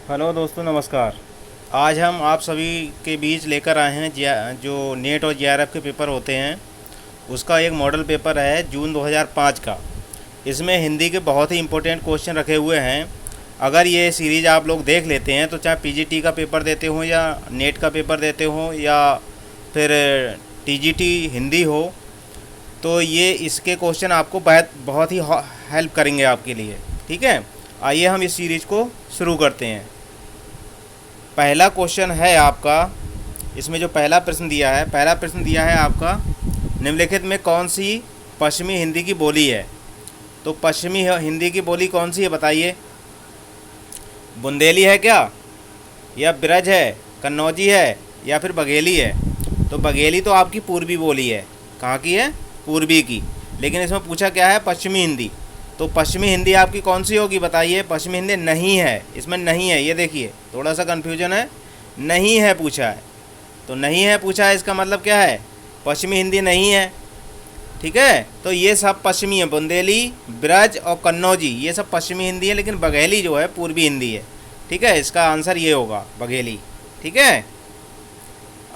Hello दोस्तों, नमस्कार। आज हम आप सभी के बीच लेकर आए हैं जो नेट और जेआरएफ के पेपर होते हैं उसका एक मॉडल पेपर है जून 2005 का। इसमें हिंदी के बहुत ही इम्पोर्टेंट क्वेश्चन रखे हुए हैं। अगर ये सीरीज़ आप लोग देख लेते हैं तो चाहे पीजीटी का पेपर देते हो या नेट का पेपर देते हो या फिर टीजीटी हिंदी हो, तो ये इसके क्वेश्चन आपको बहुत ही हेल्प करेंगे आपके लिए। ठीक है, आइए हम इस सीरीज़ को शुरू करते हैं। पहला क्वेश्चन है आपका, इसमें जो पहला प्रश्न दिया है आपका, निम्नलिखित में कौन सी पश्चिमी हिंदी की बोली है। तो पश्चिमी हिंदी की बोली कौन सी है बताइए। बुंदेली है क्या, या ब्रज है, कन्नौजी है, या फिर बघेली है। तो बघेली तो आपकी पूर्वी बोली है। कहाँ की है? पूर्वी की। लेकिन इसमें पूछा क्या है? पश्चिमी हिंदी। तो पश्चिमी हिंदी आपकी कौन सी होगी बताइए। पश्चिमी हिंदी नहीं है, इसमें नहीं है। ये देखिए थोड़ा सा कन्फ्यूजन है, नहीं है पूछा है। तो नहीं है पूछा है, इसका मतलब क्या है? पश्चिमी हिंदी नहीं है। ठीक है, तो ये सब पश्चिमी है। बुंदेली, ब्रज और कन्नौजी ये सब पश्चिमी हिंदी है, लेकिन बघेली जो है पूर्वी हिंदी है। ठीक है, इसका आंसर ये होगा, बघेली। ठीक है,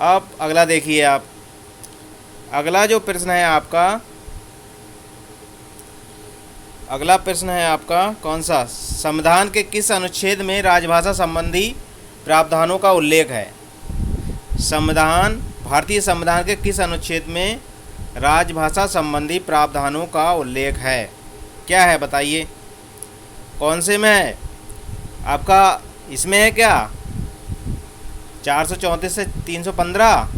अब अगला देखिए आप। अगला जो प्रश्न है आपका, अगला प्रश्न है आपका कौन सा? संविधान के किस अनुच्छेद में राजभाषा संबंधी प्रावधानों का उल्लेख है। भारतीय संविधान के किस अनुच्छेद में राजभाषा संबंधी प्रावधानों का उल्लेख है? क्या है बताइए, कौन से में है आपका? इसमें है क्या 434 से 315?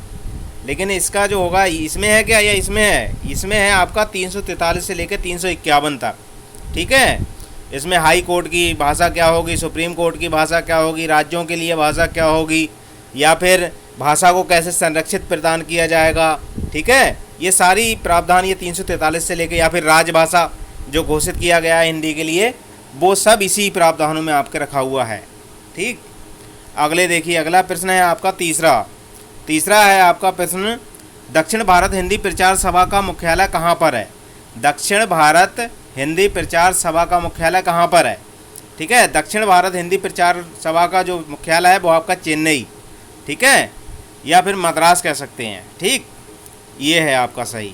लेकिन इसका जो होगा इसमें है क्या या इसमें है? इसमें है आपका 343 से लेकर 351 तक। ठीक है, इसमें हाई कोर्ट की भाषा क्या होगी, सुप्रीम कोर्ट की भाषा क्या होगी, राज्यों के लिए भाषा क्या होगी, या फिर भाषा को कैसे संरक्षित प्रदान किया जाएगा। ठीक है, ये सारी प्रावधान ये 343 से लेकर, या फिर राजभाषा जो घोषित किया गया है हिंदी के लिए, वो सब इसी प्रावधानों में आपके रखा हुआ है। ठीक, अगले देखिए, अगला प्रश्न है आपका तीसरा है आपका प्रश्न, दक्षिण भारत हिंदी प्रचार सभा का मुख्यालय कहाँ पर है। दक्षिण भारत हिंदी प्रचार सभा का मुख्यालय कहाँ पर है? ठीक है, दक्षिण भारत हिंदी प्रचार सभा का जो मुख्यालय है वो आपका चेन्नई, ठीक है, या फिर मद्रास कह सकते हैं। ठीक, ये है आपका सही।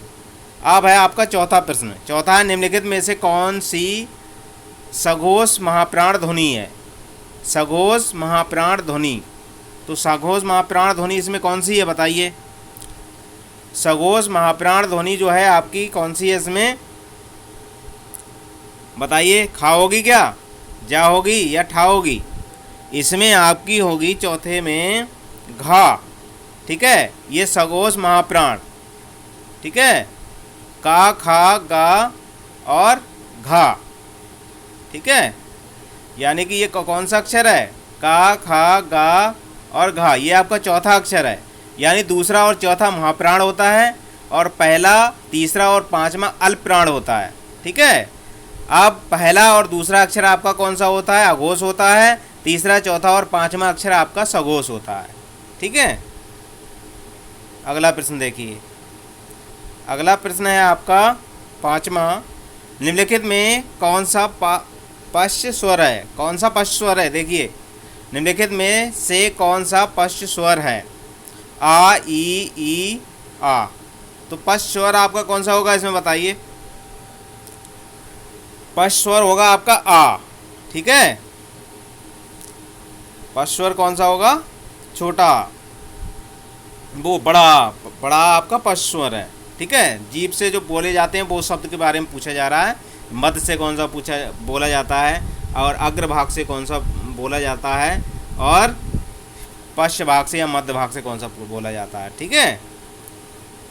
अब है आपका चौथा प्रश्न। चौथा है, निम्नलिखित में से कौन सी सघोष महाप्राण ध्वनि है। सघोष महाप्राण ध्वनि, तो सघोष महाप्राण ध्वनि इसमें कौन सी है बताइए। सघोष महाप्राण ध्वनि जो है आपकी कौन सी है इसमें बताइए। खा होगी क्या, जा होगी, या ठा होगी? इसमें आपकी होगी चौथे में घा। ठीक है, ये सघोष महाप्राण। ठीक है, का, खा, गा और घा। ठीक है, यानी कि ये कौन सा अक्षर है? का, खा, गा और घा, ये आपका चौथा अक्षर है। यानी दूसरा और चौथा महाप्राण होता है, और पहला, तीसरा और पांचवा अल्पप्राण होता है। ठीक है, अब पहला और दूसरा अक्षर आपका कौन सा होता है? अघोष होता है। तीसरा, चौथा और पांचवा अक्षर आपका सघोष होता है। ठीक है, अगला प्रश्न देखिए। अगला प्रश्न है आपका पांचवा, निम्नलिखित में कौन सा पश्च स्वर है। कौन सा पश्च स्वर है? देखिए, निम्नलिखित में से कौन सा पश्च स्वर है। आ, ई, आ। तो पश्च स्वर आपका कौन सा होगा इसमें बताइए। पश्च स्वर होगा आपका आ। ठीक है, पश्च स्वर कौन सा होगा? छोटा, वो बड़ा आपका पश्च स्वर है। ठीक है, जीभ से जो बोले जाते हैं वो शब्द के बारे में पूछा जा रहा है। मध्य से कौन सा बोला जाता है, और अग्रभाग से कौन सा बोला जाता है, और पश्च भाग से या मध्य भाग से कौन सा बोला जाता है। ठीक है,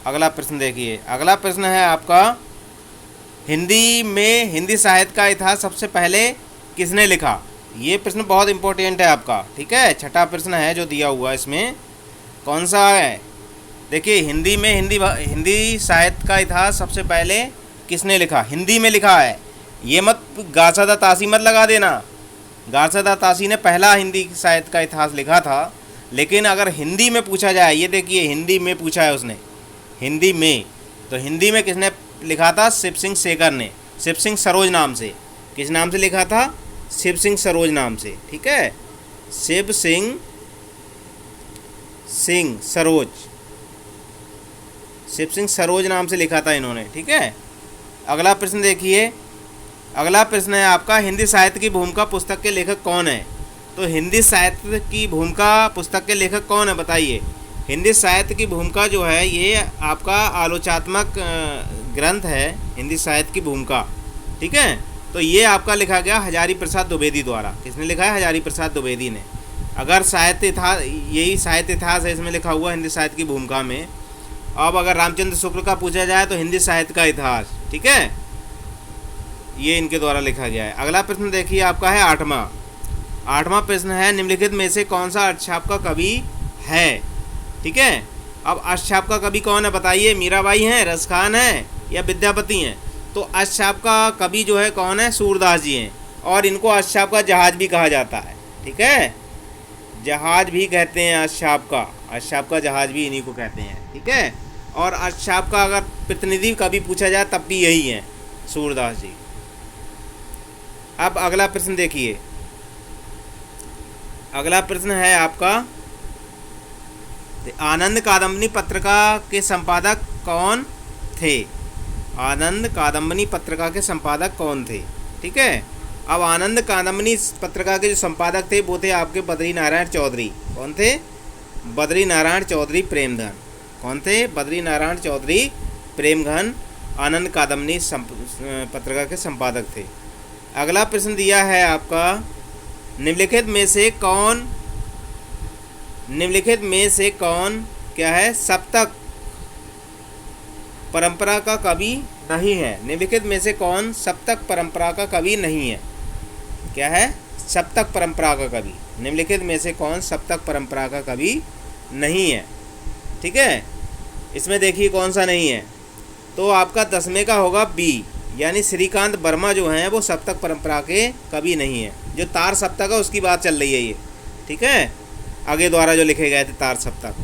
अगला प्रश्न देखिए। अगला प्रश्न है आपका, हिंदी में हिंदी साहित्य का इतिहास सबसे पहले किसने लिखा। ये प्रश्न बहुत इंपॉर्टेंट है आपका। ठीक है, छठा प्रश्न है जो दिया हुआ, इसमें कौन सा है? देखिए, हिंदी में हिंदी साहित्य का इतिहास सबसे पहले किसने लिखा। हिंदी में लिखा है, ये मत गासादा तासी मत लगा देना। गासादा तासी ने पहला हिंदी साहित्य का इतिहास लिखा था, लेकिन अगर हिंदी में पूछा जाए, ये देखिए हिंदी में पूछा है उसने, हिंदी में, तो हिंदी में किसने लिखा था? शिव सिंह सेकर ने, शिव सिंह सरोज नाम से। किस नाम से लिखा था? शिव सिंह सरोज नाम से। ठीक है, शिव सिंह सरोज, शिव सिंह सरोज नाम से लिखा था इन्होंने। ठीक है, अगला प्रश्न देखिए। अगला प्रश्न है आपका, हिंदी साहित्य की भूमिका पुस्तक के लेखक कौन है? तो हिंदी साहित्य की भूमिका पुस्तक के लेखक कौन है बताइए। हिंदी साहित्य की भूमिका जो है ये आपका आलोचनात्मक ग्रंथ है, हिंदी साहित्य की भूमिका। ठीक है, तो ये आपका लिखा गया हजारी प्रसाद द्विवेदी द्वारा। किसने लिखा है? हजारी प्रसाद द्विवेदी ने। अगर साहित्य इतिहास, यही साहित्य इतिहास है इसमें लिखा हुआ हिंदी साहित्य की भूमिका में। अब अगर रामचंद्र शुक्ल का पूछा जाए तो हिंदी साहित्य का इतिहास। ठीक है, ये इनके द्वारा लिखा गया है। अगला प्रश्न देखिए आपका है आठवां प्रश्न है, निम्नलिखित में से कौन सा अष्टछाप का कवि है? ठीक है, अब अष्टछाप का कवि कौन है बताइए। मीराबाई हैं, रसखान है या विद्यापति हैं? तो अष्टछाप का कवि जो है कौन है? सूरदास जी हैं, और इनको अष्टछाप का जहाज भी कहा जाता है। ठीक है, जहाज भी कहते हैं अष्टछाप का जहाज भी इन्हीं को कहते हैं। ठीक है, और अष्टछाप का अगर प्रतिनिधि कभी पूछा जाए तब भी यही है, सूरदास जी। अब अगला प्रश्न देखिए। अगला प्रश्न है आपका, आनंद कादम्बनी पत्रिका के संपादक कौन थे? आनंद कादम्बनी पत्रिका के संपादक कौन थे? ठीक है, अब आनंद कादम्बनी पत्रिका के जो संपादक थे वो थे आपके बद्री नारायण चौधरी। कौन थे? बद्री नारायण चौधरी प्रेमधन। कौन थे? बद्री नारायण चौधरी प्रेमधन आनंद कादम्बनी पत्रिका के संपादक थे। अगला प्रश्न दिया है आपका, निम्नलिखित में से कौन क्या है? सप्तक परंपरा का कवि नहीं है। निम्नलिखित में से कौन सप्तक परंपरा का कवि नहीं है? क्या है? सप्तक परंपरा का कवि। निम्नलिखित में से कौन सप्तक परंपरा का कवि नहीं है? ठीक है, इसमें देखिए कौन सा नहीं है। तो आपका 10वें का होगा बी, यानी श्रीकांत वर्मा जो हैं वो सप्तक परंपरा के कवि नहीं है। जो तार सप्तक है उसकी बात चल रही है ये। ठीक है, आगे द्वारा जो लिखे गए थे तार सप्तक।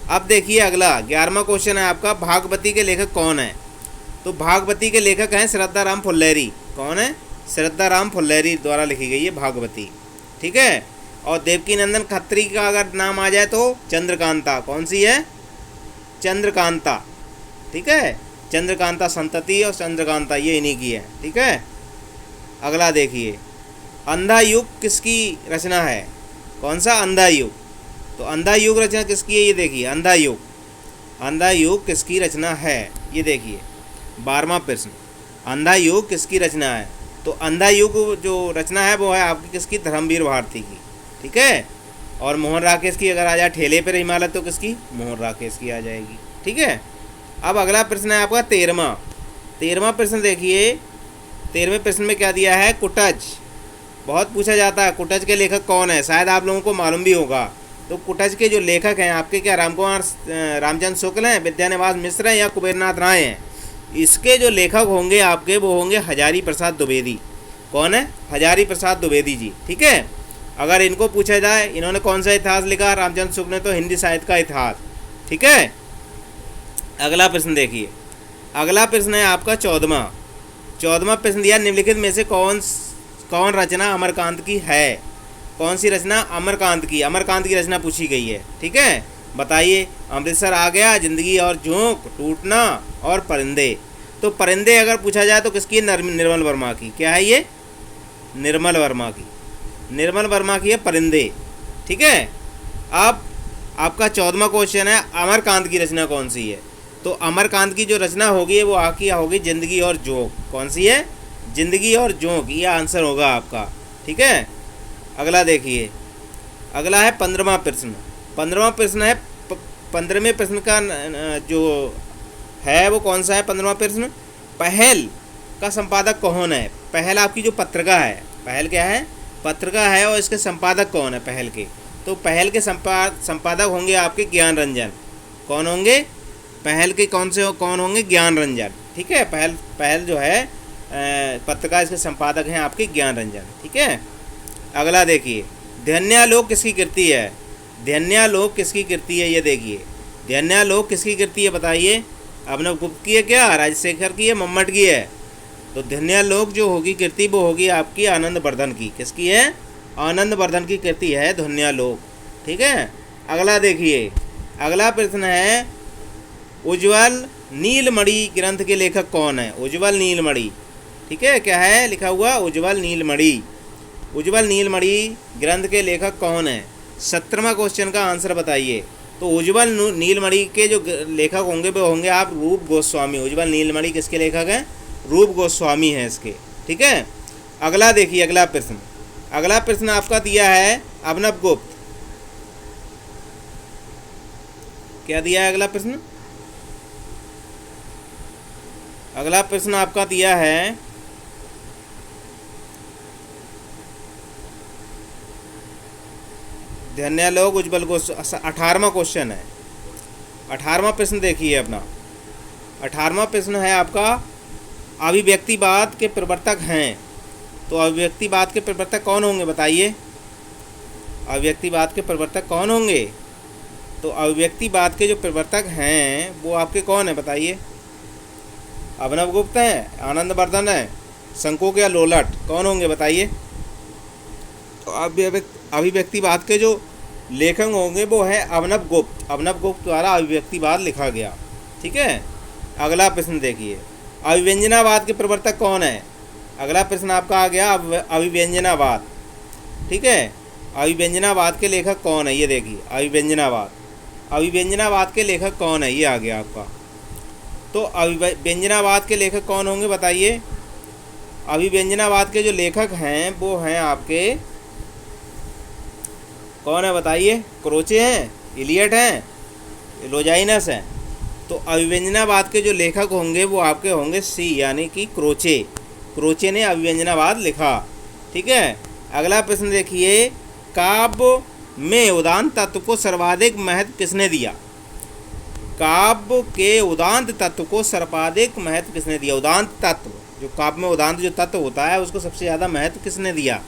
अब देखिए अगला 11वां क्वेश्चन है आपका, भागवती के लेखक कौन है? तो भागवती के लेखक हैं श्रद्धाराम फुल्लेरी। कौन है? श्रद्धाराम फुल्लेरी द्वारा लिखी गई है भागवती। ठीक है, और देवकीनंदन खत्री का अगर नाम आ जाए तो चंद्रकांता। कौन सी है? चंद्रकांता। ठीक है, चंद्रकांता संतति और चंद्रकांता ये इन्हीं की है। ठीक है, अगला देखिए, अंधा युग किसकी रचना है? कौन सा? अंधा युग। तो अंधा युग रचना किसकी है? ये देखिए, अंधा युग किसकी रचना है? ये देखिए 12वां प्रश्न, अंधा युग किसकी रचना है? तो अंधा युग जो रचना है वो है आपकी किसकी? धर्मवीर भारती की। ठीक है, और मोहन राकेश की अगर आ जाए ठेले पर हिमालत तो किसकी? मोहन राकेश की आ जाएगी। ठीक है, अब अगला प्रश्न है आपका 13वां प्रश्न देखिए। 13वें प्रश्न में क्या दिया है? कुटज। बहुत पूछा जाता है कुटज के लेखक कौन है, शायद आप लोगों को मालूम भी होगा। तो कुटज के जो लेखक हैं आपके क्या रामचंद्र शुक्ल हैं, विद्यानिवास मिश्र हैं या कुबेरनाथ राय हैं? इसके जो लेखक होंगे आपके वो होंगे हजारी प्रसाद द्विवेदी। कौन है? हजारी प्रसाद द्विवेदी जी। ठीक है, अगर इनको पूछा जाए इन्होंने कौन सा इतिहास लिखा रामचंद्र शुक्ल ने, तो हिंदी साहित्य का इतिहास। ठीक है, अगला प्रश्न देखिए। अगला प्रश्न है आपका 14वां प्रश्न दिया, निम्नलिखित में से कौन रचना अमरकांत की है? कौन सी रचना? अमरकांत की रचना पूछी गई है। ठीक है, बताइए। अमृतसर आ गया, जिंदगी और झोंक, टूटना और परिंदे। तो परिंदे अगर पूछा जाए तो किसकी? निर्मल वर्मा की। क्या है ये? निर्मल वर्मा की है परिंदे। ठीक है, अब आपका 14वां क्वेश्चन है, अमरकांत की रचना कौन सी है? तो अमरकांत की जो रचना होगी वो आपकी होगी जिंदगी और जोंक। कौन सी है? जिंदगी और जोंक, ये आंसर होगा आपका। ठीक है, अगला देखिए। अगला है 15वां प्रश्न। 15वां प्रश्न है 15वें प्रश्न का जो है वो कौन सा है? 15वां प्रश्न, पहल का संपादक कौन है? पहल आपकी जो पत्रिका है, पहल क्या है? पत्रिका है, और इसके संपादक कौन है पहल के? तो पहल के संपादक होंगे आपके ज्ञान रंजन। कौन होंगे? पहल के कौन होंगे? ज्ञान रंजन। ठीक है, पहल जो है पत्रिका, इसके संपादक हैं आपके ज्ञान रंजन। ठीक है, अगला देखिए, ध्यान्यालोक किसकी कृति है? ध्यान्यालोक किसकी कृति है? ये देखिए, ध्यान्यालोक किसकी कृति है बताइए। अभिनव गुप्त की है क्या? राजशेखर की है? मम्मट की है? तो ध्यान्यालोक जो होगी कृति वो होगी आपकी आनंद वर्धन की। किसकी है? आनंदवर्धन की कृति है ध्वन्यालोक। ठीक है, अगला देखिए, अगला प्रश्न है उज्ज्वल नीलमणि ग्रंथ के लेखक कौन है? उज्ज्वल नीलमणि, ठीक है, क्या है लिखा हुआ? उज्ज्वल नीलमणि। उज्ज्वल नीलमणि ग्रंथ के लेखक कौन है? 17वां क्वेश्चन का आंसर बताइए। तो उज्ज्वल नीलमणि के जो लेखक होंगे वो होंगे आप रूप गोस्वामी। उज्ज्वल नीलमणि किसके लेखक हैं? रूप गोस्वामी हैं इसके। ठीक है, अगला देखिए, अगला प्रश्न, अगला प्रश्न आपका दिया है अभिनव गुप्त। क्या दिया है अगला प्रश्न? अगला प्रश्न आपका दिया है ध्वन्यालोक उज्ज्वल गोस्वामी। 18वां क्वेश्चन है। 18वां प्रश्न देखिए अपना। 18वां प्रश्न है आपका अभिव्यक्तिवाद के प्रवर्तक हैं। तो अभिव्यक्तिवाद के प्रवर्तक कौन होंगे बताइए? अभिव्यक्तिवाद के प्रवर्तक कौन होंगे? तो अभिव्यक्तिवाद के जो प्रवर्तक हैं वो आपके कौन है बताइए? अभिनव गुप्त हैं, आनंदवर्धन है, शंकुक या लोलट, कौन होंगे बताइए? तो अभिव्यक्तिवाद के जो लेखक होंगे वो है अभिनव गुप्त। अभिनव गुप्त द्वारा अभिव्यक्तिवाद लिखा गया। ठीक है, अगला प्रश्न देखिए, अभिव्यंजनावाद के प्रवर्तक कौन है? अगला प्रश्न आपका आ गया अभिव्यंजनावाद। ठीक है, अभिव्यंजनावाद के लेखक कौन है? ये देखिए, अभिव्यंजनावाद, अभिव्यंजनावाद के लेखक कौन है? ये आ गया आपका। तो अभिव्यंजनावाद के लेखक कौन होंगे बताइए? अभिव्यंजनावाद के जो लेखक हैं वो हैं आपके कौन है बताइए? क्रोचे हैं, इलियट हैं, लोजाइनस हैं। तो अभिव्यंजनावाद के जो लेखक होंगे वो आपके होंगे सी, यानी कि क्रोचे। क्रोचे ने अभिव्यंजनावाद लिखा। ठीक है, अगला प्रश्न देखिए, काव्य में उदांत तत्व को सर्वाधिक महत्व किसने दिया? काव्य के उदांत तत्व को सर्वाधिक महत्व किसने दिया? उदांत तत्व, जो काव्य में उदांत जो तत्व होता है उसको सबसे ज़्यादा महत्व किसने दिया?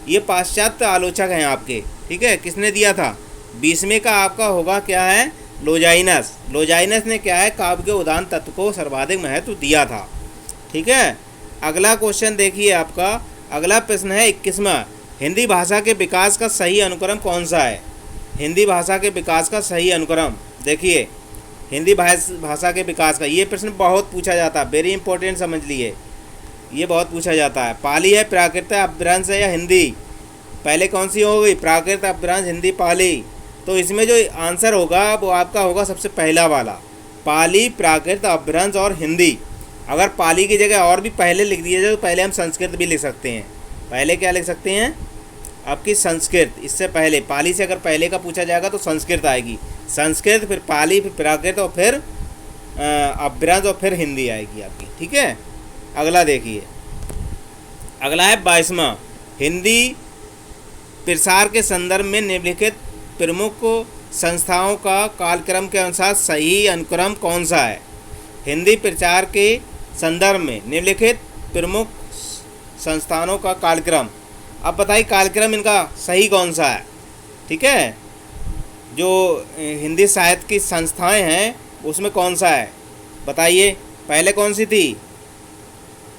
ये पाश्चात्य आलोचक हैं आपके। ठीक है, किसने दिया था? 20वें का आपका होगा क्या है? लोजाइनस। लोजाइनस ने क्या है? काव्य के उदांत तत्व को सर्वाधिक महत्व दिया था। ठीक है, अगला क्वेश्चन देखिए आपका, अगला प्रश्न है 21वां, हिंदी भाषा के विकास का सही अनुक्रम कौन सा है? हिंदी भाषा के विकास का सही अनुक्रम देखिए, हिंदी भाषा के विकास का ये प्रश्न बहुत पूछा जाता है, वेरी इंपॉर्टेंट समझ लिए, ये बहुत पूछा जाता है। पाली है, प्राकृत अपभ्रंश है या हिंदी? पहले कौन सी हो गई? प्राकृत अपभ्रंश, हिंदी पाली। तो इसमें जो आंसर होगा वो आपका होगा सबसे पहला वाला, पाली, प्राकृत अपभ्रंश और हिंदी। अगर पाली की जगह और भी पहले लिख दिया जाए तो पहले हम संस्कृत भी लिख सकते हैं। पहले क्या लिख सकते हैं? आपकी संस्कृत। इससे पहले पाली से अगर पहले का पूछा जाएगा तो संस्कृत आएगी, संस्कृत, फिर पाली, फिर प्राकृत और फिर अपभ्रंश और फिर हिंदी आएगी आपकी। ठीक है, अगला देखिए, अगला है 22वां, हिंदी प्रसार के संदर्भ में निम्नलिखित प्रमुख संस्थाओं का कालक्रम के अनुसार सही अनुक्रम कौन सा है? हिंदी प्रचार के संदर्भ में निम्नलिखित प्रमुख संस्थानों का कालक्रम। अब बताइए कालक्रम इनका सही कौन सा है? ठीक है, जो हिंदी साहित्य की संस्थाएं हैं उसमें कौन सा है बताइए? पहले कौन सी थी?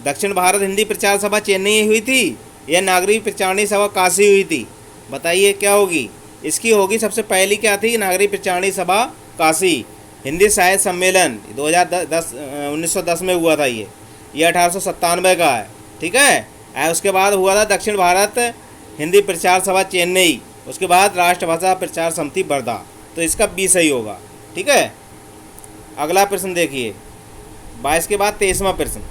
दक्षिण भारत हिंदी प्रचार सभा चेन्नई हुई थी या नागरिक प्रचारणी सभा काशी हुई थी? बताइए क्या होगी? इसकी होगी सबसे पहली क्या थी? नागरिक प्रचारणी सभा काशी। हिंदी साहित्य सम्मेलन 1910 में हुआ था, ये 1897 का है। ठीक है, उसके बाद हुआ था दक्षिण भारत हिंदी प्रचार सभा चेन्नई, उसके बाद राष्ट्रभाषा प्रचार समिति वर्धा। तो इसका बी सही होगा। ठीक है, अगला प्रश्न देखिए, 22 के बाद 23वां प्रश्न।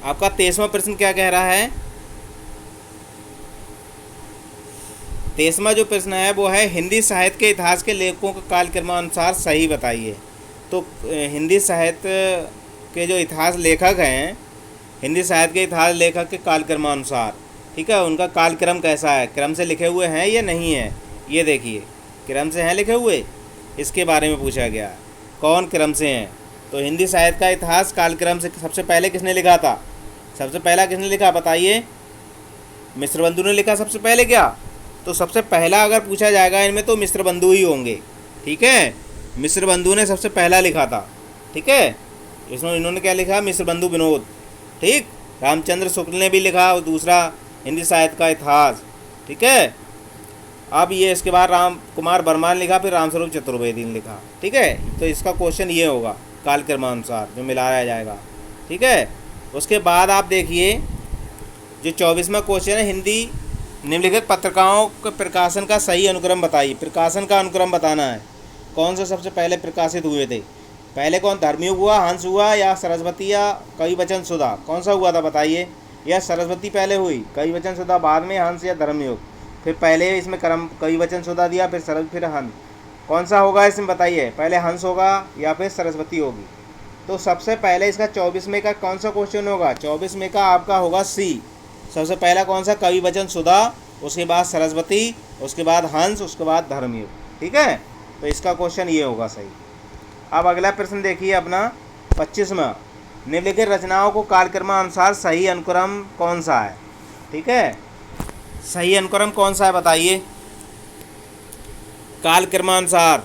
आपका 23वां प्रश्न क्या कह रहा है? 23वां जो प्रश्न है वो है हिंदी साहित्य के इतिहास के लेखकों के कालक्रमानुसार सही बताइए। तो हिंदी साहित्य के जो इतिहास लेखक हैं, हिंदी साहित्य के इतिहास लेखक के कालक्रमानुसार, ठीक है, उनका कालक्रम कैसा है? क्रम से लिखे हुए हैं या नहीं है? ये देखिए, क्रम से हैं लिखे हुए, इसके बारे में पूछा गया है कौन क्रम से हैं। तो हिंदी साहित्य का इतिहास कालक्रम से सबसे पहले किसने लिखा था? सबसे पहला किसने लिखा बताइए? मिश्र बंधु ने लिखा सबसे पहले क्या? तो सबसे पहला अगर पूछा जाएगा इनमें तो मिश्र बंधु ही होंगे। ठीक है, मिश्र बंधु ने सबसे पहला लिखा था। ठीक है, इसमें इन्होंने क्या लिखा? मिश्र बंधु विनोद। ठीक, रामचंद्र शुक्ल ने भी लिखा, और दूसरा हिंदी साहित्य का इतिहास। ठीक है, अब ये इसके बाद राम कुमार वर्मा ने लिखा, फिर रामस्वरूप चतुर्वेदी ने लिखा। ठीक है, तो इसका क्वेश्चन ये होगा कालक्रमानुसार जो मिलाया जाएगा। ठीक है, उसके बाद आप देखिए जो 24वां क्वेश्चन है, हिंदी निम्नलिखित पत्रिकाओं के प्रकाशन का सही अनुक्रम बताइए। प्रकाशन का अनुक्रम बताना है, कौन से सबसे पहले प्रकाशित हुए थे। पहले कौन, धर्मयुग हुआ, हंस हुआ, या सरस्वती, या कविवचन सुधा, कौन सा हुआ था बताइए। या सरस्वती पहले हुई, कविवचन सुधा बाद में, हंस या धर्मयुग। फिर पहले इसमें क्रम कविवचन सुधा दिया, फिर सरस्वती, फिर हंस। कौन सा होगा इसमें बताइए, पहले हंस होगा या फिर सरस्वती होगी। तो सबसे पहले इसका 24 में का कौन सा क्वेश्चन होगा, 24 में का आपका होगा सी। सबसे पहला कौन सा, कविवचन सुधा, उसके बाद सरस्वती, उसके बाद हंस, उसके बाद धर्मयुग। ठीक है, तो इसका क्वेश्चन ये होगा सही। अब अगला प्रश्न देखिए अपना 25वां, निम्नलिखित रचनाओं को कालक्रमानुसार सही अनुक्रम कौन सा है। ठीक है, सही अनुक्रम कौन सा है बताइए, कालक्रमानुसार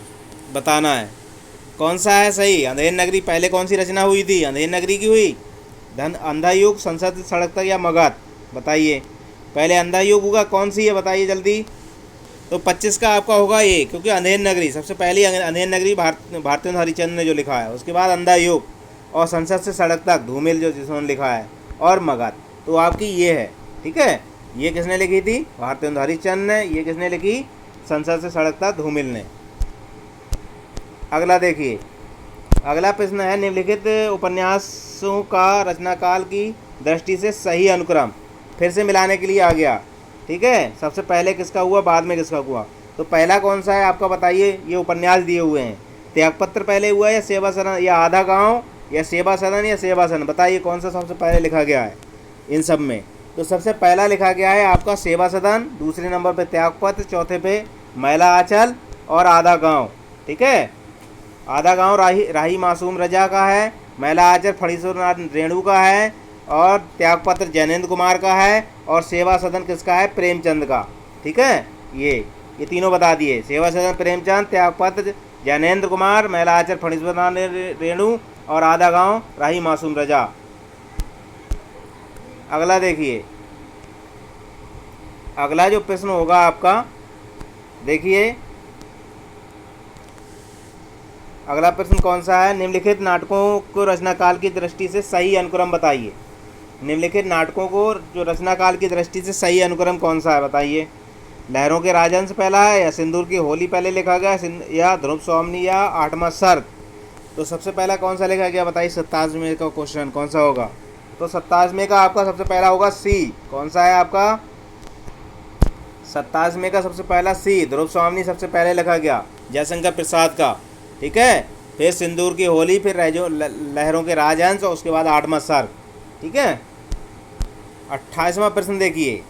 बताना है कौन सा है सही। अंधेर नगरी पहले कौन सी रचना हुई थी, अंधेर नगरी की हुई, अंधा युग, संसद सड़क तक, या मगध, बताइए। पहले अंधा युग होगा, कौन सी है बताइए जल्दी। तो 25 का आपका होगा ये, क्योंकि अंधेर नगरी सबसे पहली, अंधेर नगरी भारतेंदु हरिचंद्र ने जो लिखा है, उसके बाद अंधा युग, और संसद से सड़क तक धूमिल जो जिसने लिखा है, और मगध। तो आपकी ये है। ठीक है, ये किसने लिखी थी, भारतेंदु हरिचंद्र ने। ये किसने लिखी, संसद से सड़क तक धूमिल ने। अगला देखिए, अगला प्रश्न है, निम्नलिखित उपन्यासों का रचनाकाल की दृष्टि से सही अनुक्रम फिर से मिलाने के लिए आ गया। ठीक है, सबसे पहले किसका हुआ, बाद में किसका हुआ। तो पहला कौन सा है आपका बताइए, ये उपन्यास दिए हुए हैं। त्यागपत्र पहले हुआ, या सेवा सदन, या आधा गांव, या सेवा सदन, या सेवा सदन, बताइए कौन सा सबसे पहले लिखा गया है इन सब में। तो सबसे पहला लिखा गया है आपका सेवा सदन, दूसरे नंबर पे त्यागपत्र, चौथे पे मैला आंचल, और आधा गांव। ठीक है, आधा गांव राही मासूम रजा का है, मैला आंचल फणीश्वरनाथ रेणु का है, और त्यागपत्र जैनेन्द्र कुमार का है, और सेवा सदन किसका है, प्रेमचंद का। ठीक है, ये तीनों बता दिए, सेवा सदन प्रेमचंद, त्यागपत्र जैनेन्द्र कुमार, मैला आंचल फणीश्वरनाथ रेणु, और आधा गांव राही मासूम रजा। अगला देखिए, अगला जो प्रश्न होगा आपका, देखिए अगला प्रश्न कौन सा है, निम्नलिखित नाटकों को रचनाकाल की दृष्टि से सही अनुक्रम बताइए। निम्नलिखित नाटकों को जो रचनाकाल की दृष्टि से सही अनुक्रम कौन सा है बताइए। लहरों के राजहंस पहला है, या सिंदूर की होली पहले लिखा गया, या ध्रुव स्वामिनी, या आठवां शर्त। तो सबसे पहला कौन सा लिखा गया बताइए, 27वें का क्वेश्चन कौन सा होगा। तो 27वें का आपका सबसे पहला होगा सी। कौन सा है आपका, 27वें का सबसे पहला सी, ध्रुव स्वामिनी सबसे पहले लिखा गया, जयशंकर प्रसाद का। ठीक है, फिर सिंदूर की होली, फिर लहरों के राजहंस, और उसके बाद आठवां शर्त। ठीक है, 28वां प्रश्न देखिए,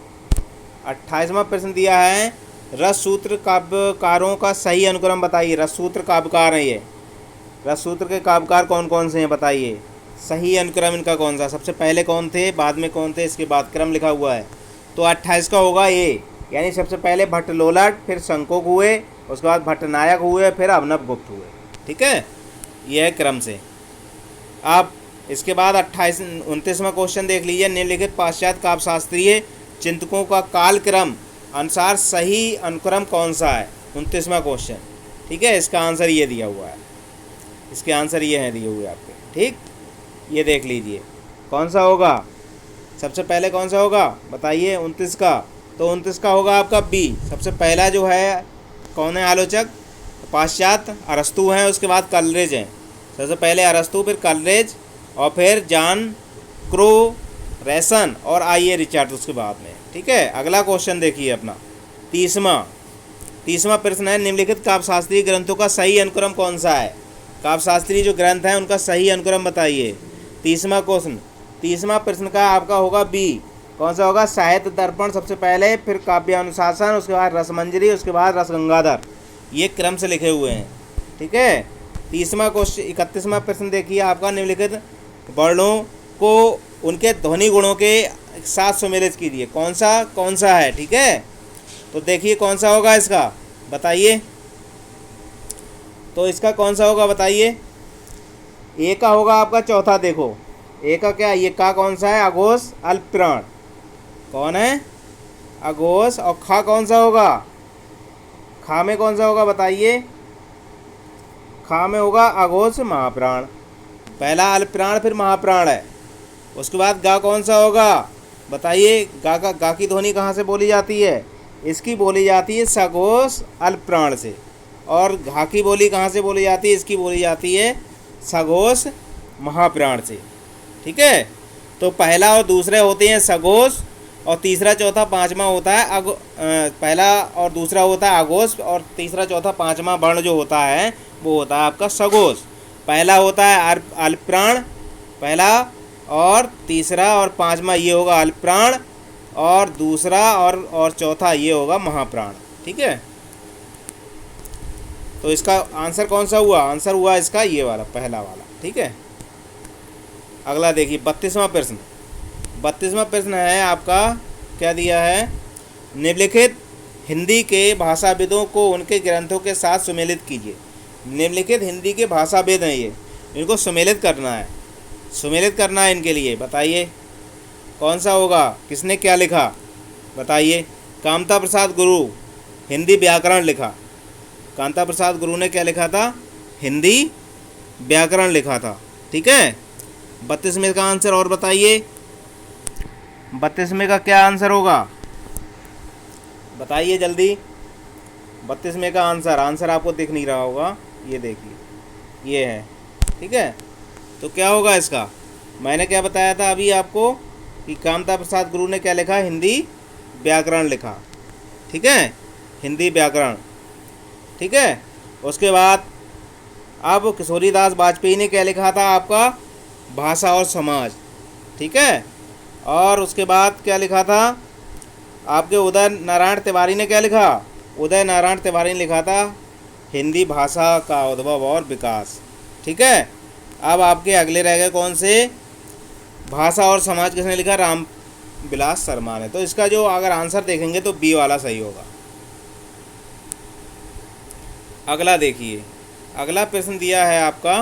28वां प्रश्न दिया है, रससूत्र काव्यकारों का सही अनुक्रम बताइए। रससूत्र काव्यकार हैं ये, रससूत्र के काव्यकार कौन कौन से हैं बताइए। सही अनुक्रम इनका कौन सा, सबसे पहले कौन थे, बाद में कौन थे, इसके बाद क्रम लिखा हुआ है। तो 28 का होगा ये, यानी सबसे पहले भट्ट लोलट, फिर शंकोक हुए, उसके बाद भट्टनायक हुए, फिर अभिनव गुप्त हुए। ठीक है, यह है क्रम से। आप इसके बाद 29वां क्वेश्चन देख लीजिए, निम्नलिखित पाश्चात्य काव्यशास्त्रीय चिंतकों का कालक्रम अनुसार सही अनुक्रम कौन सा है। 29वां क्वेश्चन। ठीक है, इसका आंसर ये दिया हुआ है, इसके आंसर ये हैं दिए हुए आपके। ठीक, ये देख लीजिए कौन सा होगा, सबसे पहले कौन सा होगा बताइए 29 का। तो 29 का होगा आपका बी। सबसे पहला जो है कौन है आलोचक, पाश्चात्य अरस्तु हैं, उसके बाद कलरेज हैं। सबसे पहले अरस्तु, फिर कलरेज, और फिर जॉन क्रो रेसन, और आइए रिचर्ड उसके बाद में। ठीक है, अगला क्वेश्चन देखिए अपना 30वां प्रश्न है, निम्नलिखित काव्यशास्त्रीय ग्रंथों का सही अनुक्रम कौन सा है। काव्यशास्त्रीय जो ग्रंथ हैं उनका सही अनुक्रम बताइए। 30वां क्वेश्चन, 30वां प्रश्न का आपका होगा बी। कौन सा होगा, साहित्य दर्पण सबसे पहले, फिर काव्यानुशासन, उसके बाद रसमंजरी, उसके बाद रसगंगाधर। ये क्रम से लिखे हुए हैं। ठीक है, 30वां क्वेश्चन 31वां प्रश्न देखिए आपका, निम्नलिखित वर्णों को उनके ध्वनि गुणों के साथ सम्मिलित कीजिए। कौन सा है। ठीक है, तो देखिए कौन सा होगा इसका बताइए। तो इसका कौन सा होगा बताइए। ए का होगा आपका चौथा, देखो ए का क्या, ये का कौन सा है, अघोष अल्पप्राण, कौन है, अघोष। और खा कौन सा होगा, खा में कौन सा होगा बताइए, खा में होगा अघोष महाप्राण। पहला अल्पप्राण फिर महाप्राण है। उसके बाद गा कौन सा होगा बताइए, गा की ध्वनि कहाँ से बोली जाती है, इसकी बोली जाती है सघोष अल्पप्राण से। और घा की बोली कहाँ से बोली जाती है, इसकी बोली जाती है सघोष महाप्राण से। ठीक है, तो पहला और दूसरे होते हैं सघोष, और तीसरा चौथा पांचवा होता है पहला और दूसरा होता है अघोष, और तीसरा चौथा पांचवा वर्ण जो होता है वो होता है आपका सघोष। पहला होता है अल्पप्राण पहला, और तीसरा और पांचवा ये होगा अल्पप्राण, और दूसरा और चौथा ये होगा महाप्राण। ठीक है, तो इसका आंसर कौन सा हुआ, आंसर हुआ इसका ये वाला, पहला वाला। ठीक है, अगला देखिए 32वां प्रश्न। 32वां प्रश्न है आपका, क्या दिया है, निम्नलिखित हिंदी के भाषाविदों को उनके ग्रंथों के साथ सुमेलित कीजिए। निम्नलिखित हिंदी के भाषाविद हैं ये, इनको सुमेलित करना है, सुमेलित करना है इनके लिए। बताइए कौन सा होगा, किसने क्या लिखा बताइए। कामता प्रसाद गुरु हिंदी व्याकरण लिखा, कामता प्रसाद गुरु ने क्या लिखा था, हिंदी व्याकरण लिखा था। ठीक है, 32वें का आंसर और बताइए, 32वें का क्या आंसर होगा बताइए जल्दी। 32वें का आंसर आपको दिख नहीं रहा होगा, ये देखिए ये है। ठीक है, तो क्या होगा इसका, मैंने क्या बताया था अभी आपको कि कामता प्रसाद गुरु ने क्या लिखा, हिंदी व्याकरण लिखा। ठीक है, हिंदी व्याकरण। ठीक है, उसके बाद अब किशोरीदास वाजपेयी ने क्या लिखा था आपका, भाषा और समाज। ठीक है, और उसके बाद क्या लिखा था आपके उदय नारायण तिवारी ने क्या लिखा, उदय नारायण तिवारी ने लिखा था हिंदी भाषा का उद्भव और विकास। ठीक है, अब आपके अगले रह गए कौन से, भाषा और समाज किसने लिखा, राम विलास शर्मा ने। तो इसका जो अगर आंसर देखेंगे तो बी वाला सही होगा। अगला देखिए, अगला प्रश्न दिया है आपका,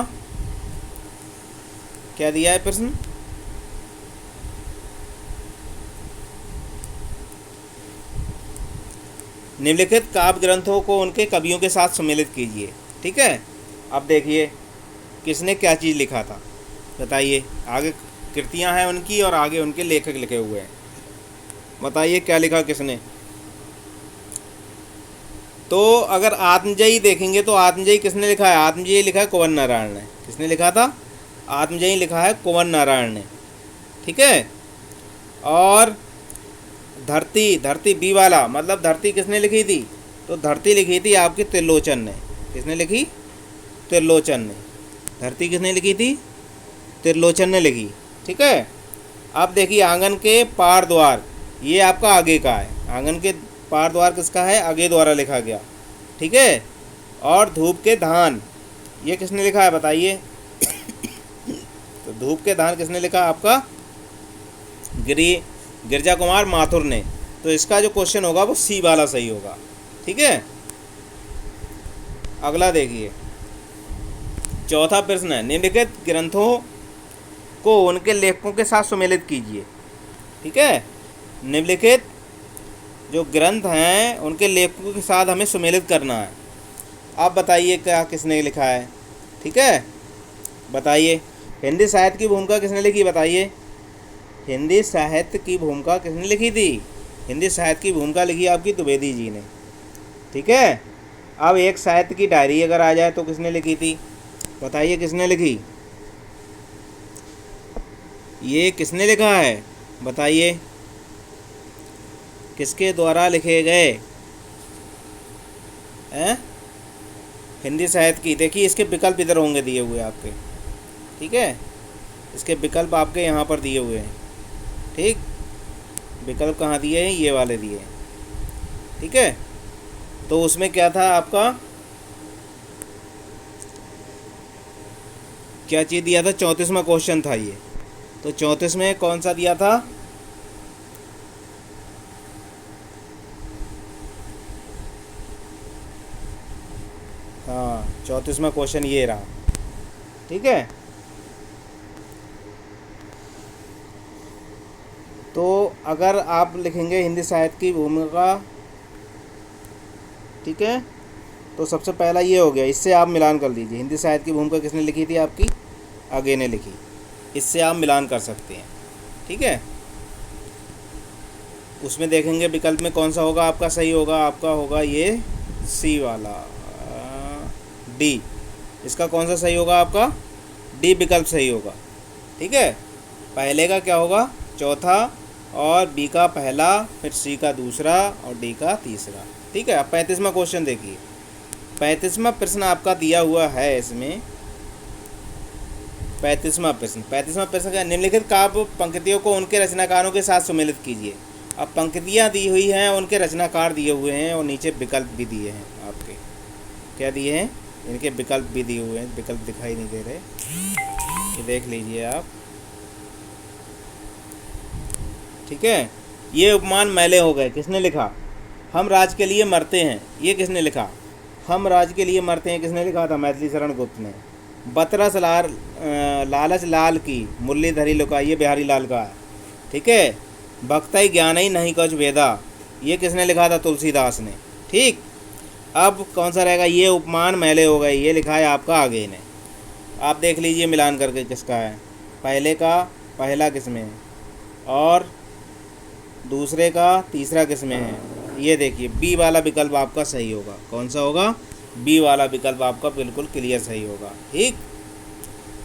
क्या दिया है प्रश्न, निम्नलिखित काव्य ग्रंथों को उनके कवियों के साथ सम्मिलित कीजिए। ठीक है, अब देखिए किसने क्या चीज़ लिखा था बताइए, आगे कृतियां हैं उनकी और आगे उनके लेखक लिखे हुए हैं। बताइए क्या लिखा किसने। तो अगर आत्मजयी देखेंगे तो आत्मजयी किसने लिखा है, आत्मजयी लिखा है कुंवर नारायण ने। किसने लिखा था, आत्मजयी लिखा है कुंवर नारायण ने। ठीक है, और धरती बी वाला मतलब धरती किसने लिखी थी, तो धरती लिखी थी आपकी त्रिलोचन ने। किसने लिखी, त्रिलोचन ने। धरती किसने लिखी थी, त्रिलोचन ने लिखी। ठीक है, अब देखिए आंगन के पार द्वार, ये आपका आगे का है, आंगन के पार द्वार किसका है, आगे द्वारा लिखा गया। ठीक है, और धूप के धान, ये किसने लिखा है बताइए। तो धूप के धान किसने लिखा आपका, गिरजा कुमार माथुर ने। तो इसका जो क्वेश्चन होगा वो सी वाला सही होगा। ठीक है, अगला देखिए चौथा प्रश्न है, निम्नलिखित ग्रंथों को उनके लेखकों के साथ सुमेलित कीजिए। ठीक है, निम्नलिखित जो ग्रंथ हैं उनके लेखकों के साथ हमें सुमेलित करना है। आप बताइए क्या किसने लिखा है। ठीक है, बताइए हिंदी साहित्य की भूमिका किसने लिखी बताइए। हिंदी साहित्य की भूमिका किसने लिखी थी, हिंदी साहित्य की भूमिका लिखी आपकी द्विवेदी जी ने। ठीक है, अब एक साहित्य की डायरी अगर आ जाए तो किसने लिखी थी बताइए, किसने लिखी, ये किसने लिखा है बताइए, किसके द्वारा लिखे गए हैं हिंदी साहित्य की। देखिए इसके विकल्प इधर होंगे दिए हुए आपके। ठीक है, इसके विकल्प आपके यहाँ पर दिए हुए हैं। ठीक, विकल्प कहाँ दिए हैं, ये वाले दिए हैं। ठीक है, तो उसमें क्या था आपका, क्या चीज़ दिया था, 34वां क्वेश्चन था ये। तो 34 में कौन सा दिया था, हाँ 34वां क्वेश्चन ये रहा। ठीक है, अगर आप लिखेंगे हिंदी साहित्य की भूमिका, ठीक है, तो सबसे पहला ये हो गया, इससे आप मिलान कर लीजिए। हिंदी साहित्य की भूमिका किसने लिखी थी? आपकी आगे ने लिखी। इससे आप मिलान कर सकते हैं, ठीक है। उसमें देखेंगे विकल्प में कौन सा होगा आपका सही होगा, आपका होगा ये सी वाला, डी। इसका कौन सा सही होगा आपका? डी विकल्प सही होगा, ठीक है। पहले का क्या होगा? चौथा, और बी का पहला, फिर सी का दूसरा और डी का तीसरा, ठीक है। अब 35वां क्वेश्चन देखिए। 35वां प्रश्न आपका दिया हुआ है इसमें। 35वां प्रश्न क्या? निम्नलिखित काव्य पंक्तियों को उनके रचनाकारों के साथ सम्मिलित कीजिए। अब पंक्तियाँ दी हुई हैं, उनके रचनाकार दिए हुए हैं और नीचे विकल्प भी दिए हैं आपके। क्या दिए हैं? इनके विकल्प भी दिए हुए हैं। विकल्प दिखाई नहीं दे रहे, ये देख लीजिए आप, ठीक है। ये उपमान मैले हो गए, किसने लिखा? हम राज के लिए मरते हैं, ये किसने लिखा? हम राज के लिए मरते हैं किसने लिखा था? मैथिली शरण गुप्त ने। बतरस लालच लाल की मुरली धरी लुका, ये बिहारी लाल का है, ठीक है। भक्तई ज्ञानई नहीं कुछ वेदा, ये किसने लिखा था? तुलसीदास ने, ठीक। अब कौन सा रहेगा? ये उपमान मैले हो गए, ये लिखा है आपका आगे ने। आप देख लीजिए मिलान करके किसका है। पहले का पहला किसमें है और दूसरे का तीसरा किसमें है? ये देखिए बी वाला विकल्प आपका सही होगा। कौन सा होगा? बी वाला विकल्प आपका बिल्कुल क्लियर सही होगा, ठीक।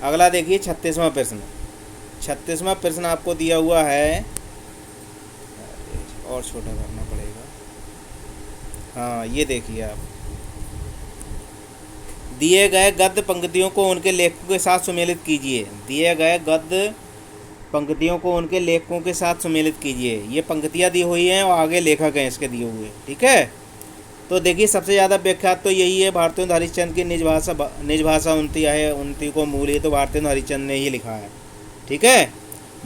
अगला देखिए 36वां प्रश्न। 36वां प्रश्न आपको दिया हुआ है, और छोटा करना पड़ेगा। हाँ, ये देखिए आप, दिए गए गद्य पंक्तियों को उनके लेखकों के साथ सुमेलित कीजिए। दिए गए गद्य पंक्तियों को उनके लेखकों के साथ सम्मिलित कीजिए। ये पंक्तियाँ दी हुई हैं और आगे लेखक हैं इसके दिए हुए, ठीक है। तो देखिए सबसे ज़्यादा विख्यात तो यही है, भारतेंदु हरिश्चंद्र की निज भाषा उन्नति है, उन्नति को मूल, ये तो भारतेंदु हरिश्चंद्र ने ही लिखा है, ठीक है।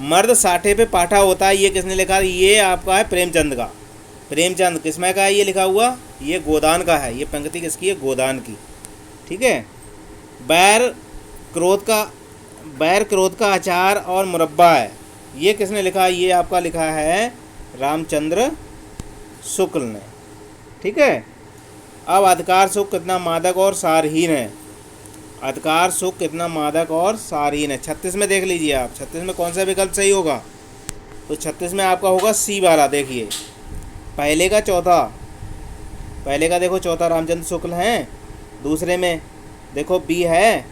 मर्द साठे पे पाठा होता है, ये किसने लिखा? ये आपका है प्रेमचंद का। प्रेमचंद किसमें का है ये लिखा हुआ? ये गोदान का है। ये पंक्ति किसकी है? गोदान की, ठीक है। बैर क्रोध का अचार और मुरब्बा है, ये किसने लिखा? ये आपका लिखा है रामचंद्र शुक्ल ने, ठीक है। अब अधिकार सुख कितना मादक और सारहीन है? अधिकार सुख कितना मादक और सारहीन है? 36 में देख लीजिए आप, 36 में कौन सा विकल्प सही होगा? तो 36 में आपका होगा सी वाला। देखिए पहले का चौथा, पहले का देखो चौथा रामचंद्र शुक्ल हैं, दूसरे में देखो बी है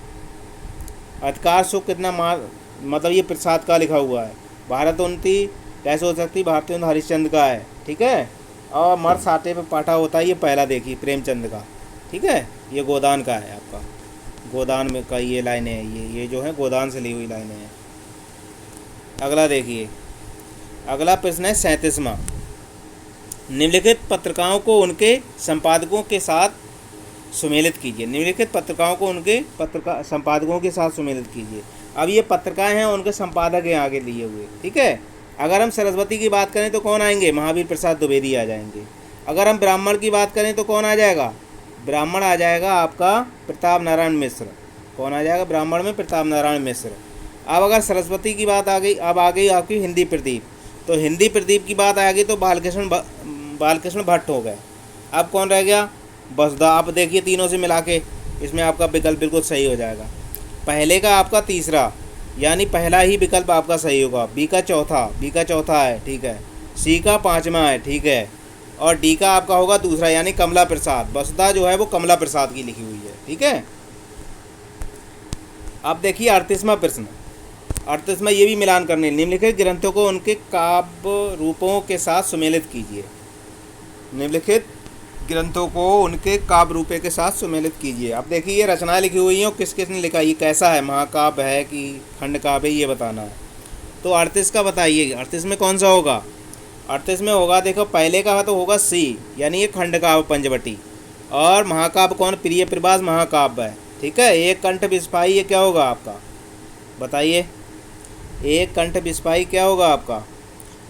अधिकार सुख कितना मतलब ये प्रसाद का लिखा हुआ है। भारत उन्नति कैसे हो सकती? भारतेंदु हरिश्चंद्र का है, ठीक है। और मर्द साठे पे पाठा होता है, ये पहला देखिए प्रेमचंद का, ठीक है। ये गोदान का है आपका, गोदान में का ये लाइनें हैं, ये जो है गोदान से ली हुई लाइनें हैं। अगला देखिए, अगला प्रश्न है 37वां। निम्नलिखित पत्रिकाओं को उनके संपादकों के साथ सुमेलित कीजिए। निम्नलिखित पत्रिकाओं को उनके संपादकों के साथ सुमेलित कीजिए। अब ये पत्रिकाएं हैं, उनके संपादक हैं आगे लिए हुए, ठीक है। अगर हम सरस्वती की बात करें तो कौन आएंगे? महावीर प्रसाद द्विवेदी आ जाएंगे। अगर हम ब्राह्मण की बात करें तो कौन आ जाएगा? ब्राह्मण आ जाएगा आपका प्रताप नारायण मिश्र। कौन आ जाएगा ब्राह्मण में? प्रताप नारायण मिश्र। अब अगर सरस्वती की बात आ गई, अब आ गई आपकी हिंदी प्रदीप। तो हिंदी प्रदीप की बात आ गई तो बालकृष्ण भट्ट हो गए। अब कौन रह गया? बसदा। आप देखिए तीनों से मिला के इसमें आपका विकल्प बिल्कुल सही हो जाएगा। पहले का आपका तीसरा, यानी पहला ही विकल्प आपका सही होगा। बी का चौथा है, ठीक है। सी का पाँचवा है, ठीक है। और डी का आपका होगा दूसरा, यानी कमला प्रसाद। बसदा जो है वो कमला प्रसाद की लिखी हुई है, ठीक है। अब देखिए 38वां प्रश्न। 38वां ये भी मिलान करने, निम्नलिखित ग्रंथों को उनके काव्य रूपों के साथ सुमेलित कीजिए। निम्नलिखित ग्रंथों को उनके काव्य रूपे के साथ सुमेलित कीजिए। अब देखिए ये रचनाएं लिखी हुई हैं और किस किसने लिखा, ये कैसा है, महाकाव्य है कि खंड काव्य है, ये बताना है। तो 38 का बताइए, 38 में कौन सा होगा? 38 में होगा, देखो पहले का तो होगा सी, यानी ये खंड काव्य पंचवटी। और महाकाव्य कौन? प्रिय प्रभास महाकाव्य है, ठीक है। एक कंठ बिस्पाही, ये क्या होगा आपका? बताइए, एक कंठ बिस्पाही क्या होगा आपका?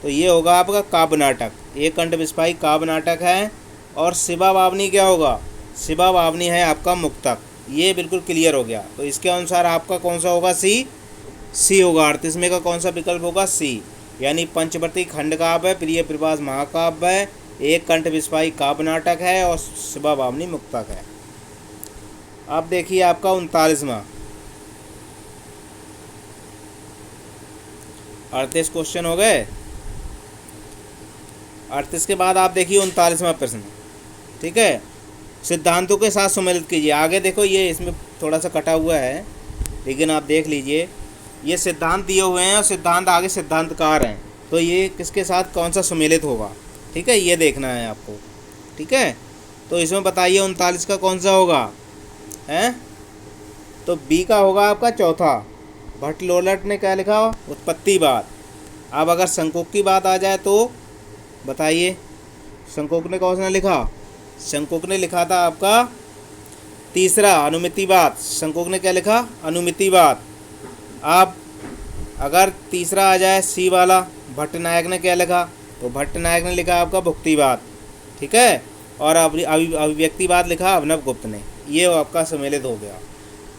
तो ये होगा आपका काव्य नाटक। एक कंठ बिस्पाही काव्य नाटक है। और शिवा बावनी क्या होगा? शिवा बावनी है आपका मुक्तक। ये बिल्कुल क्लियर हो गया। तो इसके अनुसार आपका कौन सा होगा? सी होगा। 38 में का कौन सा विकल्प होगा? सी। यानी पंचवर्ती खंडकाव्य, प्रिय प्रवास महाकाव्य है, एक कंठ विस्फाई काव्य नाटक है और शिवा बामनी मुक्तक है। अब देखिए आपका 39वां 38 क्वेश्चन हो गए। 38 के बाद आप देखिए 39वां प्रश्न, ठीक है। सिद्धांतों के साथ सम्मिलित कीजिए। आगे देखो, ये इसमें थोड़ा सा कटा हुआ है, लेकिन आप देख लीजिए, ये सिद्धांत दिए हुए हैं और सिद्धांत आगे सिद्धांतकार हैं, तो ये किसके साथ कौन सा सम्मिलित होगा, ठीक है, ये देखना है आपको, ठीक है। तो इसमें बताइए 39 का कौन सा होगा, हैं? तो बी का होगा आपका चौथा। भट्ट-लोलट ने क्या लिखा, उत्पत्तिवाद। अब अगर शंकुक की बात आ जाए तो बताइए, शंकुक ने कौन सा लिखा, शंकुक ने लिखा था आपका तीसरा, अनुमितिवाद। शंकुक ने क्या लिखा, अनुमितिवाद। अब अगर तीसरा आ जाए सी वाला, भट्टनायक ने क्या लिखा, तो भट्टनायक ने लिखा आपका भुक्तिवाद, ठीक है। और अभिव्यक्तिवाद लिखा अभिनव गुप्त ने। ये आपका सम्मिलित हो गया।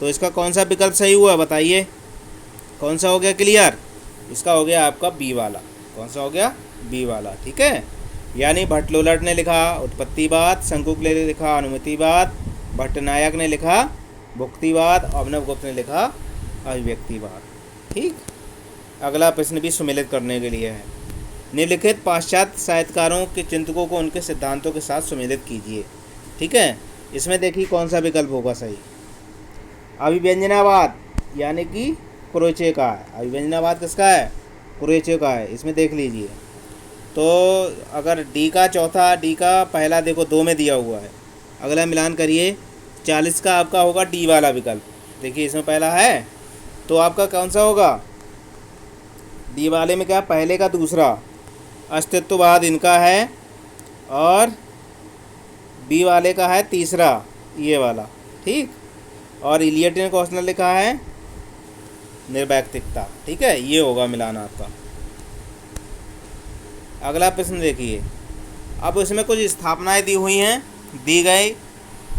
तो इसका कौन सा विकल्प सही हुआ बताइए, कौन सा हो गया क्लियर? इसका हो गया आपका बी वाला। कौन सा हो गया, बी वाला, ठीक है। यानी भट्ट-लोलट ने लिखा उत्पत्तिवाद, शंकुक ने लिखा अनुमितिवाद, भट्टनायक ने लिखा भुक्तिवाद, अभिनव गुप्त ने लिखा अभिव्यक्तिवाद, ठीक। अगला प्रश्न भी सम्मिलित करने के लिए है। निम्नलिखित पाश्चात्य साहित्यकारों के चिंतकों को उनके सिद्धांतों के साथ सम्मिलित कीजिए, ठीक है। इसमें देखिए कौन सा विकल्प होगा सही। अभिव्यंजनावाद यानी कि क्रोचे का है। अभिव्यंजनावाद किसका है, क्रोचे का है। इसमें देख लीजिए, तो अगर डी का चौथा, डी का पहला देखो 2 में दिया हुआ है, अगला मिलान करिए, 40 का आपका होगा डी वाला विकल्प। देखिए इसमें पहला है, तो आपका कौन सा होगा, डी वाले में क्या, पहले का दूसरा, अस्तित्ववाद इनका है, और बी वाले का है तीसरा, ये वाला, ठीक। और इलियट ने क्वेश्चन लिखा है निर्वैयक्तिकता, ठीक है। ये होगा मिलान आपका। अगला प्रश्न देखिए, अब इसमें कुछ स्थापनाएं दी हुई हैं, दी गई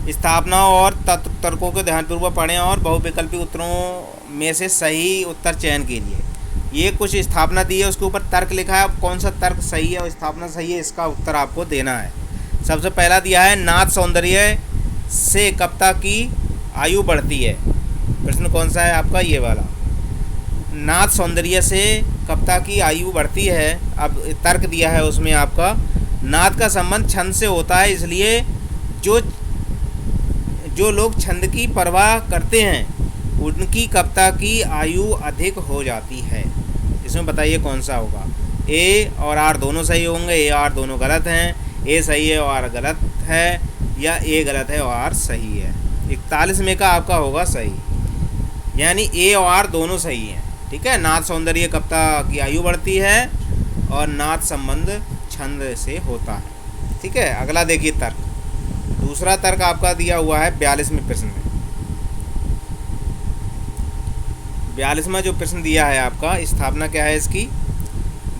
स्थापना और तर्कों को ध्यानपूर्वक पढ़ें और बहुविकल्पी उत्तरों में से सही उत्तर चयन कीजिए। ये कुछ स्थापना दी है, उसके ऊपर तर्क लिखा है, अब कौन सा तर्क सही है और स्थापना सही है, इसका उत्तर आपको देना है। सबसे पहला दिया है नाथ सौंदर्य से कविता की आयु बढ़ती है। प्रश्न कौन सा है आपका, ये वाला, नाथ सौंदर्य से कविता की आयु बढ़ती है। अब तर्क दिया है उसमें आपका, नाथ का संबंध छंद से होता है, इसलिए जो लोग छंद की परवाह करते हैं उनकी कविता की आयु अधिक हो जाती है। इसमें बताइए कौन सा होगा। ए और आर दोनों सही होंगे, ए आर दोनों गलत हैं, ए सही है और आर गलत है, या ए गलत है और आर सही है। 41 में का आपका होगा सही, यानी ए और आर दोनों सही हैं, ठीक है। नाथ सौंदर्य कविता की आयु बढ़ती है और नाथ संबंध छंद से होता है, ठीक है। अगला देखिए तर्क, दूसरा तर्क आपका दिया हुआ है 42वें प्रश्न में। 42वां जो प्रश्न दिया है आपका, स्थापना क्या है इसकी,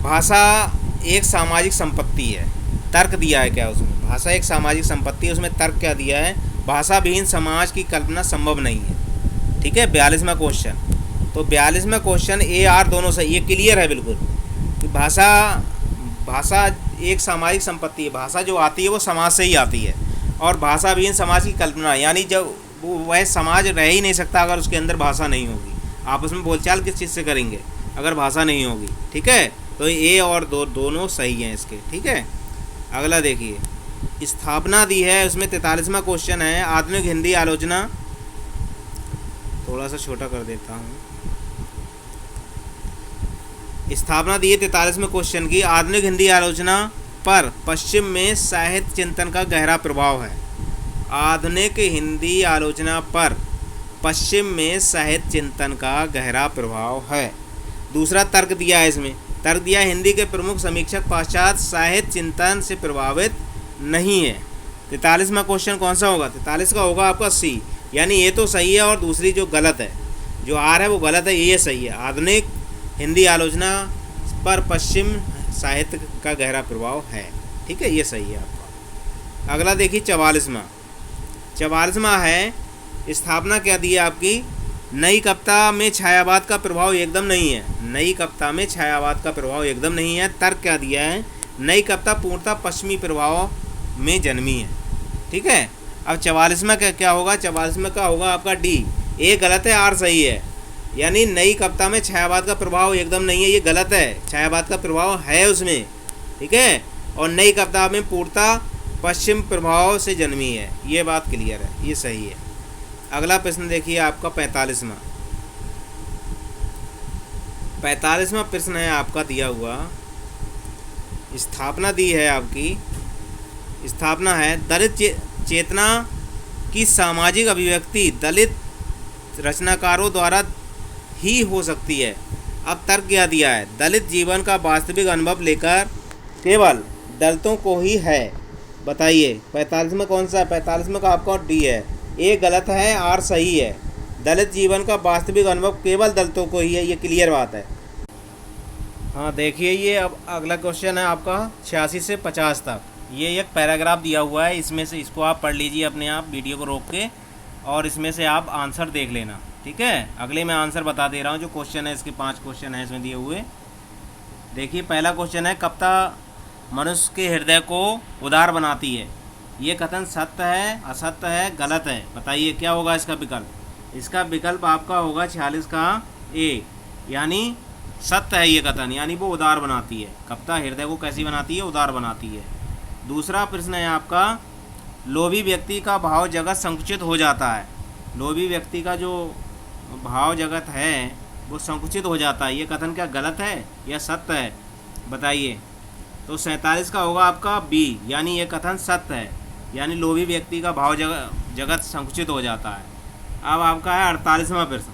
भाषा एक सामाजिक संपत्ति है। तर्क दिया है क्या उसमें, भाषा एक सामाजिक संपत्ति है, उसमें तर्क क्या दिया है, भाषा विहीन समाज की कल्पना संभव नहीं है, ठीक है। 42वां क्वेश्चन, तो 42वां क्वेश्चन ए आर दोनों सही, ये क्लियर है बिल्कुल कि भाषा एक सामाजिक संपत्ति है। भाषा जो आती है वो समाज से ही आती है, और भाषा विहीन समाज की कल्पना, यानी जब वह समाज रह ही नहीं सकता अगर उसके अंदर भाषा नहीं होगी। आपस में बोलचाल किस चीज़ से करेंगे अगर भाषा नहीं होगी, ठीक है। तो ए और दोनों सही हैं इसके, ठीक है। अगला देखिए, स्थापना दी है, उसमें 43वां क्वेश्चन है, आधुनिक हिंदी आलोचना, थोड़ा सा छोटा कर देता हूँ। स्थापना दी है 43वें क्वेश्चन की, आधुनिक हिंदी आलोचना पर पश्चिम में साहित्य चिंतन का गहरा प्रभाव है। आधुनिक हिंदी आलोचना पर पश्चिम में साहित्य चिंतन का गहरा प्रभाव है। दूसरा तर्क दिया है इसमें, तर्क दिया हिंदी के प्रमुख समीक्षक पाश्चात्य साहित्य चिंतन से प्रभावित नहीं है। 43वां क्वेश्चन कौन सा होगा, 43 का होगा आपका सी, यानी ये तो सही है और दूसरी जो गलत है, जो आर है वो गलत है, ये सही है। आधुनिक हिंदी आलोचना पर पश्चिम साहित्य का गहरा प्रभाव है, ठीक है, ये सही है आपका। अगला देखिए 44वां है, स्थापना क्या दी है आपकी, नई कप्ता में छायावाद का प्रभाव एकदम नहीं है। नई कप्ता में छायावाद का प्रभाव एकदम नहीं है। तर्क क्या दिया है? नई कप्ता पूर्णतः पश्चिमी प्रभाव में जन्मी है। ठीक है। अब 44वां क्या होगा? 44वां का होगा आपका डी। ए गलत है, आर सही है। यानी नई कप्ता में छायावाद का प्रभाव एकदम नहीं है, ये गलत है। छायावाद का प्रभाव है उसमें। ठीक है। और नई कप्ता में पूर्णतः पश्चिम प्रभाव से जन्मी है, ये बात क्लियर है, ये सही है। अगला प्रश्न देखिए आपका 45वां। 45वां प्रश्न है आपका दिया हुआ, स्थापना दी है आपकी। स्थापना है दलित चेतना की सामाजिक अभिव्यक्ति दलित रचनाकारों द्वारा ही हो सकती है। अब तर्क क्या दिया है? दलित जीवन का वास्तविक अनुभव लेकर केवल दलितों को ही है। बताइए 45 में कौन सा है? 45 में का आपका डी है। ए गलत है, आर सही है। दलित जीवन का वास्तविक अनुभव केवल दलितों को ही है, ये क्लियर बात है। हाँ देखिए, ये अब अगला क्वेश्चन है आपका 86 से 50 तक। ये एक पैराग्राफ दिया हुआ है, इसमें से इसको आप पढ़ लीजिए अपने आप वीडियो को रोक के, और इसमें से आप आंसर देख लेना। ठीक है। अगले मैं आंसर बता दे रहा हूँ। जो क्वेश्चन है, इसके 5 क्वेश्चन हैं इसमें दिए हुए। देखिए पहला क्वेश्चन है, कप्ता मनुष्य के हृदय को उदार बनाती है। ये कथन सत्य है, असत्य है, गलत है? बताइए क्या होगा इसका विकल्प? इसका विकल्प आपका होगा 46 का ए, यानी सत्य है ये कथन, यानी वो उदार बनाती है। कप्ता हृदय को कैसी बनाती है? उदार बनाती है। दूसरा प्रश्न है आपका, लोभी व्यक्ति का भाव जगत संकुचित हो जाता है। लोभी व्यक्ति का जो भाव जगत है वो संकुचित हो जाता है, ये कथन क्या गलत है या सत्य है? बताइए। तो 47 का होगा आपका बी, यानी ये कथन सत्य है, यानी लोभी व्यक्ति का भाव जगत संकुचित हो जाता है। अब आपका है 48वां प्रश्न।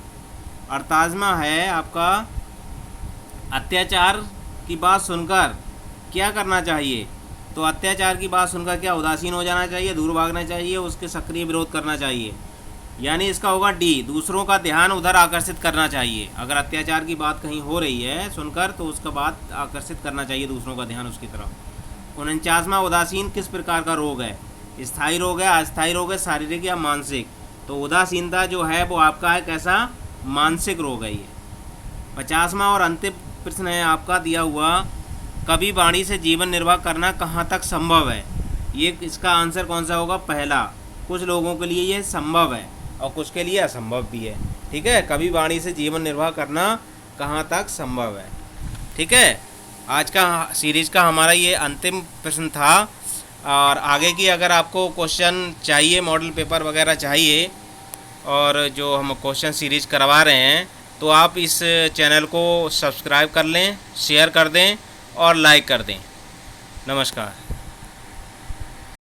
48वां है आपका, अत्याचार की बात सुनकर क्या करना चाहिए? तो अत्याचार की बात सुनकर क्या उदासीन हो जाना चाहिए, दूर भागना चाहिए, उसके सक्रिय विरोध करना चाहिए? यानी इसका होगा डी, दूसरों का ध्यान उधर आकर्षित करना चाहिए। अगर अत्याचार की बात कहीं हो रही है सुनकर, तो उसका बात आकर्षित करना चाहिए दूसरों का ध्यान उसकी तरफ। 49वां, उदासीन किस प्रकार का रोग है? स्थायी रोग है, अस्थायी रोग है, शारीरिक या मानसिक? तो उदासीनता जो है वो आपका है कैसा? मानसिक रोग है ये। 50वां और अंतिम प्रश्न है आपका दिया हुआ, कवि वाणी से जीवन निर्वाह करना कहाँ तक संभव है? ये इसका आंसर कौन सा होगा? पहला। कुछ लोगों के लिए ये संभव है और कुछ के लिए असंभव भी है। ठीक है। कवि वाणी से जीवन निर्वाह करना कहाँ तक संभव है? ठीक है। आज का सीरीज का हमारा ये अंतिम प्रश्न था। और आगे की अगर आपको क्वेश्चन चाहिए, मॉडल पेपर वगैरह चाहिए, और जो हम क्वेश्चन सीरीज करवा रहे हैं, तो आप इस चैनल को सब्सक्राइब कर लें, शेयर कर दें और लाइक कर दें। नमस्कार।